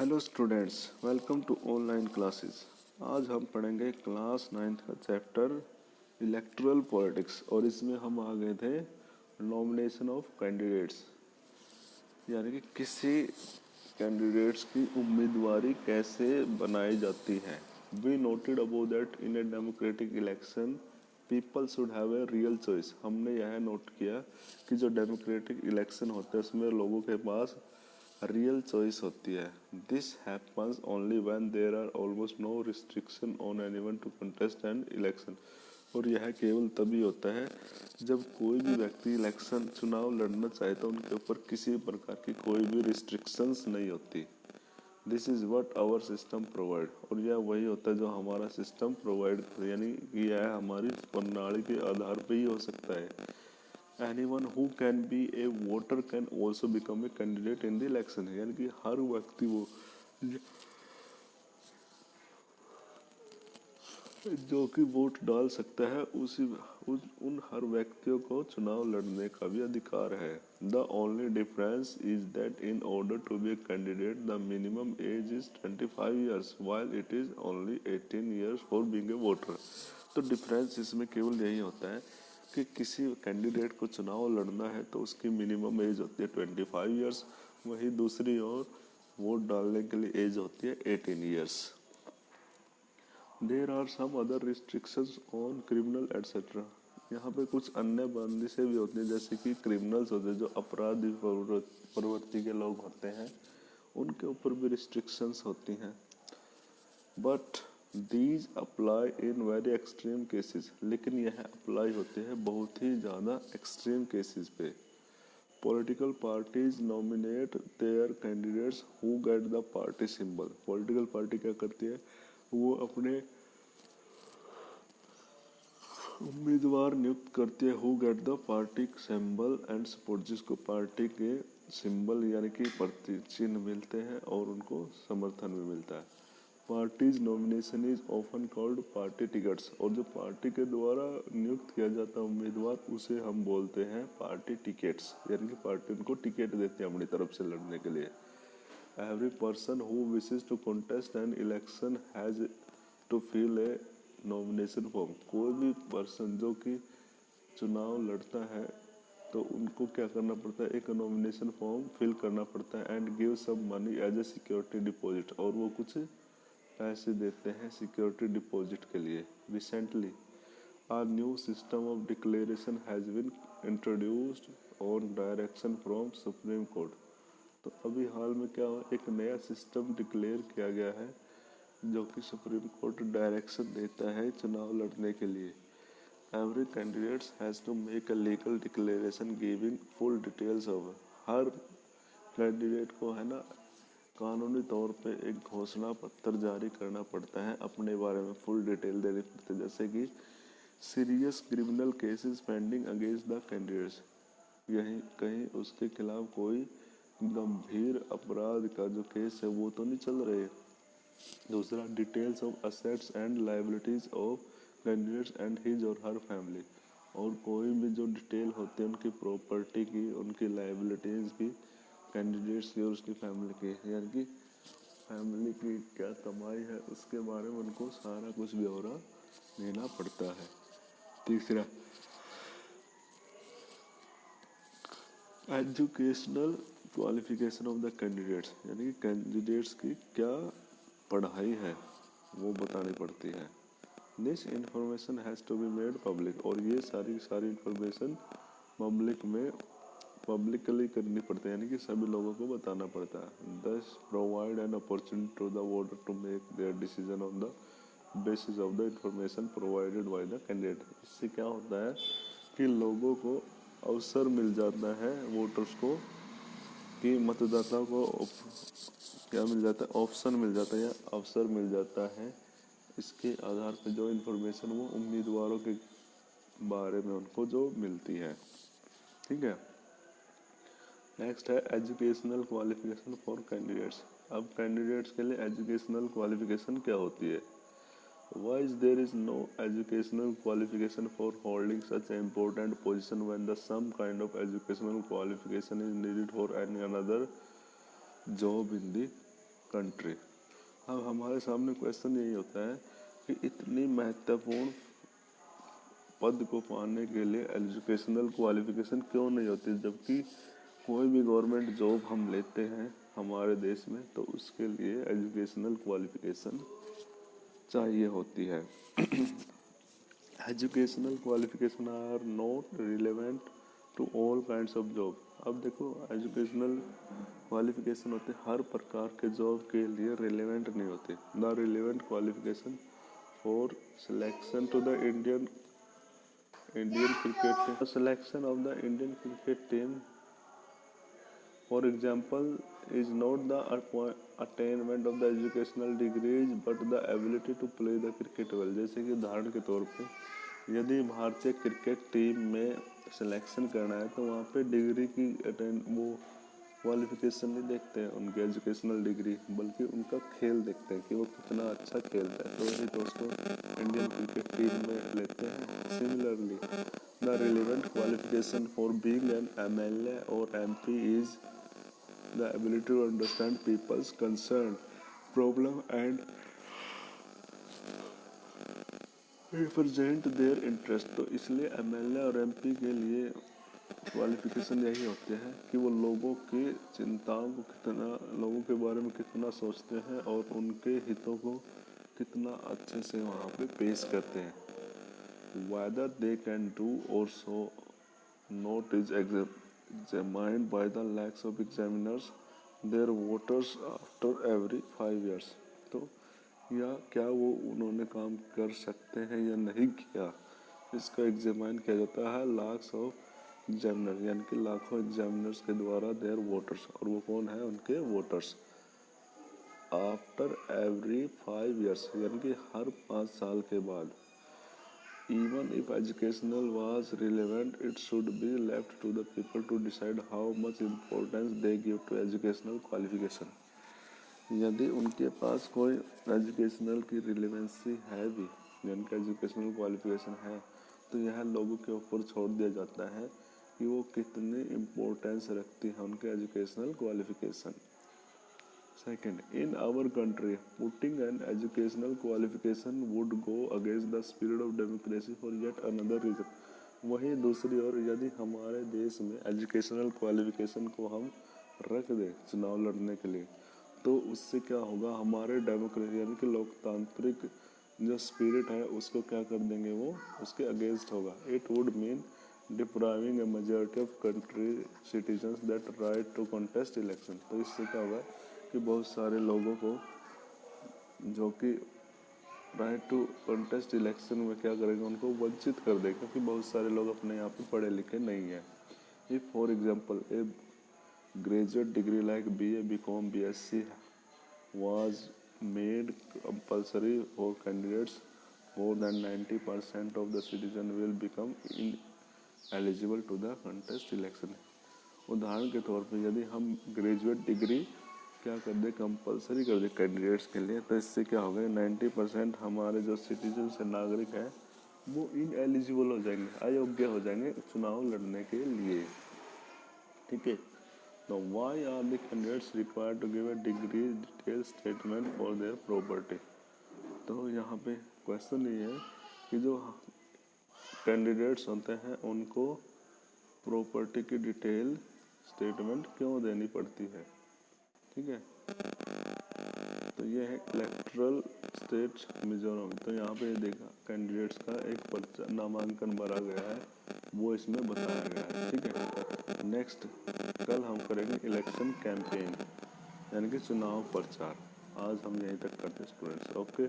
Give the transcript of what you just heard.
Hello students, welcome to online classes. आज हम पढ़ेंगे क्लास 9th का चैप्टर इलेक्टोरल पॉलिटिक्स और इसमें हम आ गए थे नॉमिनेशन ऑफ कैंडिडेट्स, यानी कि किसी कैंडिडेट्स की उम्मीदवारी कैसे बनाई जाती है। We noted about that in a democratic election people should have a real choice. हमने यह नोट किया कि जो डेमोक्रेटिक इलेक्शन होते हैं उसमें लोगों के पास रियल चॉइस होती है। This happens only when there are almost no restriction on anyone to contest an election. और यह केवल तभी होता है जब कोई भी व्यक्ति इलेक्शन चुनाव लड़ना चाहे तो उनके ऊपर किसी प्रकार की कोई भी रिस्ट्रिक्शंस नहीं होती। This is what our system provide. और यह वही होता है जो हमारा सिस्टम प्रोवाइड, यानी कि यह हमारी प्रणाली के आधार पर ही हो सकता है। Anyone who can be a voter can also become a candidate in the election। यानी कि हर व्यक्ति वो जो कि वोट डाल सकता है उन हर व्यक्तियों को चुनाव लड़ने का भी अधिकार है। The only difference is that in order to be a candidate the minimum age is 25 years while it is only 18 years for being a voter. तो डिफरेंस इसमें केवल यही होता है कि किसी कैंडिडेट को चुनाव लड़ना है तो उसकी मिनिमम एज होती है 25 ईयर्स, वहीं दूसरी ओर वोट डालने के लिए एज होती है 18 years. There are some other restrictions on criminal etcetera. यहाँ पे कुछ अन्य बंदिशें भी होती हैं, जैसे कि क्रिमिनल्स होते हैं, जो अपराधी प्रवृत्ति के लोग होते हैं, उनके ऊपर भी रिस्ट्रिक्शंस होती हैं। But these apply in very extreme cases. लेकिन यह अप्लाई होते हैं बहुत ही ज़्यादा एक्सट्रीम केसेस पे। Political parties nominate their candidates who get the party symbol. Political party क्या करती है, वो अपने उम्मीदवार नियुक्त करती है who get the party symbol and support, जिसको पार्टी के सिंबल यानी कि प्रतीक चिन्ह मिलते हैं और उनको समर्थन भी मिलता है। Parties nomination is often called party tickets. और जो पार्टी के द्वारा नियुक्त किया जाता है उम्मीदवार, उसे हम बोलते हैं पार्टी टिकट्स, यानी कि पार्टी उनको टिकट देती है अपनी तरफ से लड़ने के लिए। Every person who wishes to contest an election has to fill a nomination form. कोई भी पर्सन जो कि चुनाव लड़ता है तो उनको क्या करना पड़ता है, एक नॉमिनेशन फॉर्म फिल करना पड़ता है and give some money as a security deposit. और वो कुछ पैसे देते हैं सिक्योरिटी डिपॉजिट के लिए। Recently a new system of declaration has been introduced on direction from supreme court. तो अभी हाल में क्या हुआ, एक नया सिस्टम डिक्लेयर किया गया है जो कि सुप्रीम कोर्ट डायरेक्शन देता है चुनाव लड़ने के लिए। Every candidates has to make a legal declaration giving full details of. हर कैंडिडेट को है ना कानूनी तौर पे एक घोषणा पत्र जारी करना पड़ता है, अपने बारे में फुल डिटेल देनी पड़ती है, जैसे कि serious criminal cases pending against the candidates. यही कहीं उसके खिलाफ कोई गंभीर अपराध का जो केस है वो तो नहीं चल रहे। दूसरा, details of assets and liabilities of candidates and his और हर फैमिली। और कोई भी जो डिटेल होते हैं उनकी प्रॉपर्टी की, उनकी लायबिलिटीज की, कैंडिडेट्स की और उसकी फैमिली की, यानी कि फैमिली की क्या कमाई है उसके बारे में उनको सारा कुछ ब्यौरा देना पड़ता है। तीसरा, educational qualification of the candidates, यानी कि कैंडिडेट्स की क्या पढ़ाई है वो बतानी पड़ती है। This information has to be made public. और ये सारी इंफॉर्मेशन पब्लिकली करनी पड़ती है, यानी कि सभी लोगों को बताना पड़ता है। Thus provide an opportunity to the voter to make their decision on the basis of the information provided by the candidate. इससे क्या होता है कि लोगों को अवसर मिल जाता है, वोटर्स को, कि मतदाता को क्या मिल जाता है, ऑप्शन मिल जाता है या अवसर मिल जाता है। इसके आधार पर जो इन्फॉर्मेशन वो उम्मीदवारों के बारे में उनको जो मिलती है। ठीक है। नेक्स्ट है एजुकेशनल क्वालिफिकेशन फॉर कैंडिडेट्स। अब कैंडिडेट्स के लिए एजुकेशनल क्वालिफिकेशन क्या होती है। Why is there is no educational qualification for holding such an important position when the some kind of educational qualification is needed for any another job in the country. अब हमारे सामने question यही होता है कि इतनी महत्वपूर्ण पद को पाने के लिए एजुकेशनल क्वालिफिकेशन क्यों नहीं होती, जबकि कोई भी गवर्नमेंट जॉब हम लेते हैं हमारे देश में तो उसके लिए एजुकेशनल क्वालिफिकेशन चाहिए होती है। Educational qualification are not relevant to all kinds of job. अब देखो एजुकेशनल क्वालिफिकेशन होते हर प्रकार के जॉब के लिए रिलेवेंट नहीं होते। The relevant qualification for selection to the Indian cricket team, the selection of the Indian cricket team, for example, is not the attainment of the educational degrees but the ability to play the cricket well। जैसे कि उदाहरण के तौर पे यदि भारतीय cricket team में selection करना है तो वहाँ पे डिग्री की वो क्वालिफिकेशन नहीं देखते हैं उनके एजुकेशनल डिग्री, बल्कि उनका खेल देखते हैं कि वो कितना अच्छा खेलता है, तो वही दोस्तों इंडियन क्रिकेट टीम में लेते हैं। Similarly the relevant qualification for being an MLA और MP is the ability to understand people's concern problem and represent their interest. तो इसलिए MLA और MP के लिए क्वालिफिकेशन यही होते हैं कि वो लोगों की चिंताओं को कितना, लोगों के बारे में कितना सोचते हैं और उनके हितों को कितना अच्छे से वहाँ पे पेश करते हैं। Whether they can do or so not is examined by the lakhs of examiners their voters after every 5 years। तो या क्या वो उन्होंने काम कर सकते हैं या नहीं किया, इसका एग्जामिन किया जाता है लाख्स ऑफ एग्जामिनर, यानी कि लाखों एग्जामिनर्स के द्वारा देयर वोटर्स, और वो कौन है, उनके वोटर्स, आफ्टर एवरी 5 years, यानी कि हर 5 साल के बाद। Even if educational was relevant it should be left to the people to decide how much importance they give to educational qualification. यदि उनके पास कोई एजुकेशनल की रिलेवेंसी है भी, यानी कि एजुकेशनल क्वालिफिकेशन है, तो यह लोगों के ऊपर छोड़ दिया जाता है कि वो कितनी इम्पोर्टेंस रखती है उनके educational qualification. Second, in our country putting an educational qualification would go against the spirit of democracy for yet another reason. वहीं दूसरी ओर यदि हमारे देश में एजुकेशनल क्वालिफिकेशन को हम रख दें चुनाव लड़ने के लिए, तो उससे क्या होगा, हमारे डेमोक्रेसी यानी कि लोकतांत्रिक जो स्पिरिट है उसको क्या कर देंगे, वो उसके अगेंस्ट होगा। It would mean depriving a majority of country citizens that right to contest election. तो इससे क्या होगा कि बहुत सारे लोगों को जो कि राइट टू कॉन्टेस्ट इलेक्शन में क्या करेंगे, उनको वंचित कर देगा, क्योंकि बहुत सारे लोग अपने यहाँ पे पढ़े लिखे नहीं हैं। If for example A graduate degree like BA, BCom, BSc was made compulsory for candidates, more than 90% of the citizen will become ineligible to the contest election। उदाहरण के तौर पे यदि हम ग्रेजुएट डिग्री क्या कर दे, कंपलसरी कर दे कैंडिडेट्स के लिए, तो इससे क्या होगा, 90% हमारे जो सिटीजन से नागरिक हैं वो इनएलिजिबल हो जाएंगे, अयोग्य हो जाएंगे चुनाव लड़ने के लिए। ठीक है, तो why are the candidates required to give a degree detail statement for their property. तो यहाँ पे क्वेश्चन ये है कि जो कैंडिडेट्स होते हैं उनको प्रॉपर्टी की डिटेल स्टेटमेंट क्यों देनी पड़ती है। ठीक है, तो ये है इलेक्टोरल स्टेट मिजोरम। तो यहाँ पे देखा कैंडिडेट्स का एक नामांकन भरा गया है, वो इसमें बताया गया है। ठीक है, नेक्स्ट कल हम करेंगे इलेक्शन कैंपेन, यानी कि चुनाव प्रचार। आज हम यहीं तक करते हैं स्टूडेंट्स। ओके।